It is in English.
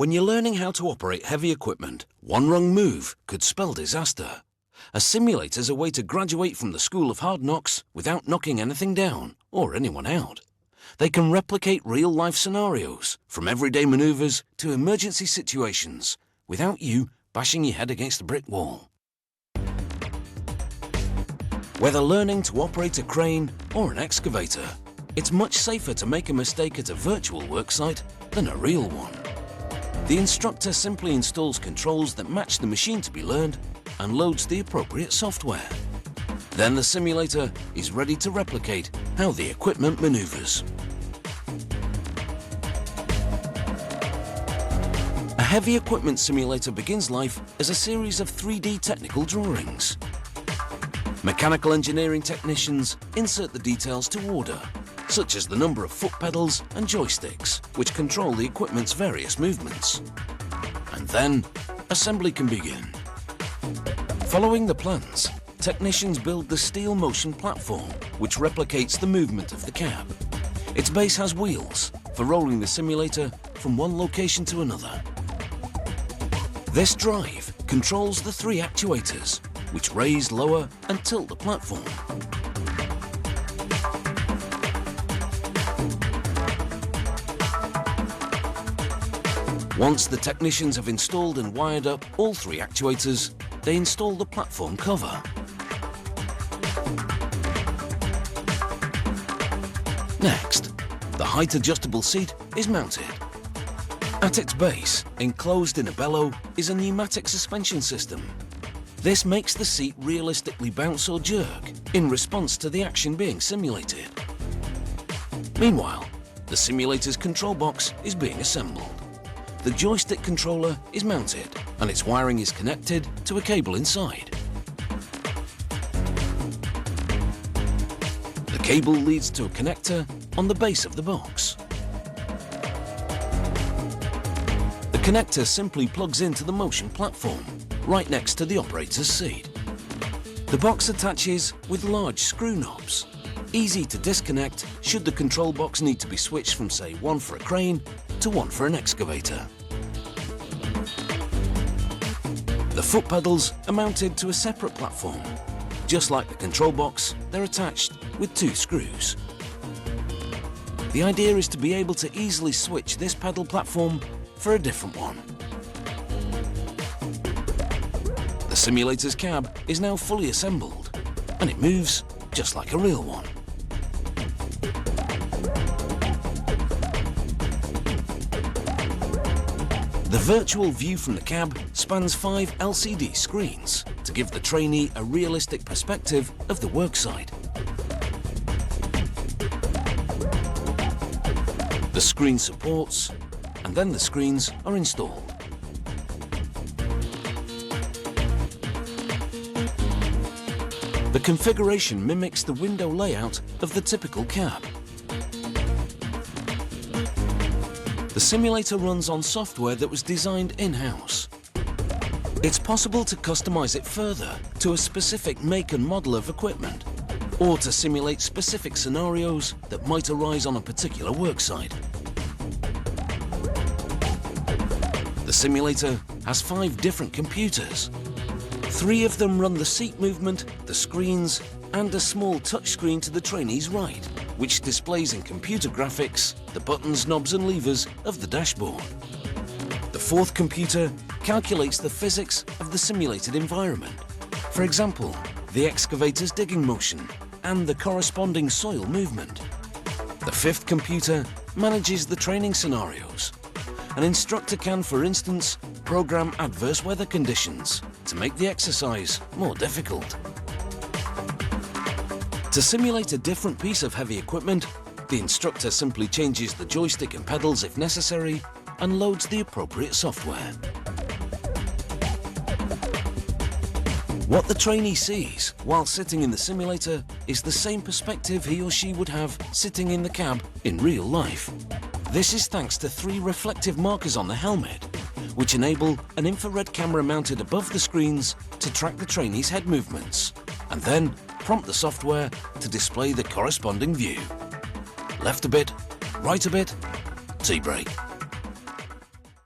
When you're learning how to operate heavy equipment, one wrong move could spell disaster. A simulator's a way to graduate from the school of hard knocks without knocking anything down or anyone out. They can replicate real-life scenarios, from everyday maneuvers to emergency situations, without you bashing your head against a brick wall. Whether learning to operate a crane or an excavator, it's much safer to make a mistake at a virtual worksite than a real one. The instructor simply installs controls that match the machine to be learned and loads the appropriate software. Then the simulator is ready to replicate how the equipment maneuvers. A heavy equipment simulator begins life as a series of 3D technical drawings. Mechanical engineering technicians insert the details to order, such as the number of foot pedals and joysticks, which control the equipment's various movements. And then, assembly can begin. Following the plans, technicians build the steel motion platform, which replicates the movement of the cab. Its base has wheels for rolling the simulator from one location to another. This drive controls the 3 actuators, which raise, lower and tilt the platform. Once the technicians have installed and wired up all 3 actuators, they install the platform cover. Next, the height-adjustable seat is mounted. At its base, enclosed in a bellow, is a pneumatic suspension system. This makes the seat realistically bounce or jerk in response to the action being simulated. Meanwhile, the simulator's control box is being assembled. The joystick controller is mounted and its wiring is connected to a cable inside. The cable leads to a connector on the base of the box. The connector simply plugs into the motion platform, right next to the operator's seat. The box attaches with large screw knobs, easy to disconnect should the control box need to be switched from, say, one for a crane to one for an excavator. The foot pedals are mounted to a separate platform. Just like the control box, they're attached with 2 screws. The idea is to be able to easily switch this pedal platform for a different one. The simulator's cab is now fully assembled, and it moves just like a real one. The virtual view from the cab spans 5 LCD screens to give the trainee a realistic perspective of the worksite. The screen supports, and then the screens are installed. The configuration mimics the window layout of the typical cab. The simulator runs on software that was designed in-house. It's possible to customize it further to a specific make and model of equipment, or to simulate specific scenarios that might arise on a particular worksite. The simulator has 5 different computers. 3 of them run the seat movement, the screens, and a small touchscreen to the trainee's right, which displays in computer graphics the buttons, knobs and levers of the dashboard. The 4th computer calculates the physics of the simulated environment. For example, the excavator's digging motion and the corresponding soil movement. The 5th computer manages the training scenarios. An instructor can, for instance, program adverse weather conditions to make the exercise more difficult. To simulate a different piece of heavy equipment, the instructor simply changes the joystick and pedals if necessary and loads the appropriate software. What the trainee sees while sitting in the simulator is the same perspective he or she would have sitting in the cab in real life. This is thanks to 3 reflective markers on the helmet, which enable an infrared camera mounted above the screens to track the trainee's head movements, and then prompt the software to display the corresponding view. Left a bit, right a bit, tea break.